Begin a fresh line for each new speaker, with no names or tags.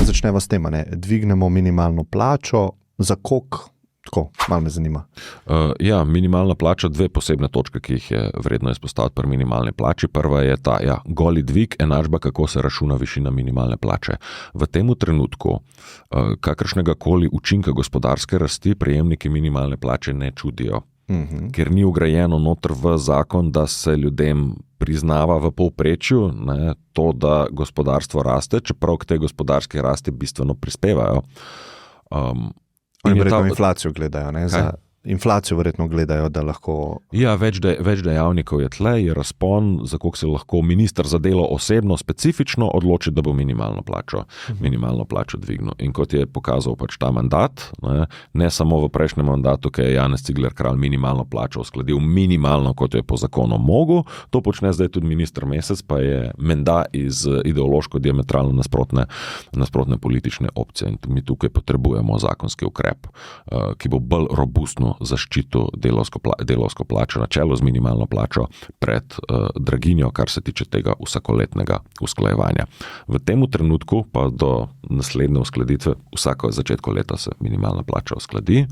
začnemo s tem, ne? Dvignemo minimalno plačo, za koliko? Tako, malo me zanima.
Minimalna plača, dve posebne točke, ki jih je vredno izpostaviti pri minimalni plači. Prva je ta, goli dvig, enačba, kako se računa višina minimalne plače. V tem trenutku kakršnega koli učinka gospodarske rasti prejemniki minimalne plače ne čudijo, ker ni ugrajeno notr v zakon, da se ljudem priznava v povprečju to, da gospodarstvo raste, čeprav k tej gospodarski rasti bistveno prispevajo.
Oni verjetno inflacijo gledajo, ne? Za inflacijo verjetno gledajo, da lahko...
Več dejavnikov je tle, je razpon, za koliko se lahko minister za delo osebno, specifično odloči, da bo minimalno plačo dvignil. In kot je pokazal pač ta mandat, ne samo v prejšnjem mandatu, ki je Janez Cigler Kralj minimalno plačo uskladil minimalno, kot je po zakonu mogel, to počne zdaj tudi minister Mesec, pa je menda iz ideološko diametralno nasprotne politične opcije. In mi tukaj potrebujemo zakonski ukrep, ki bo bolj robustno zaščitil delavsko plačo na čelu z minimalno plačo pred draginjo, kar se tiče tega vsakoletnega usklajevanja. V tem trenutku pa do naslednje uskladitve vsako začetku leta se minimalna plača uskladi.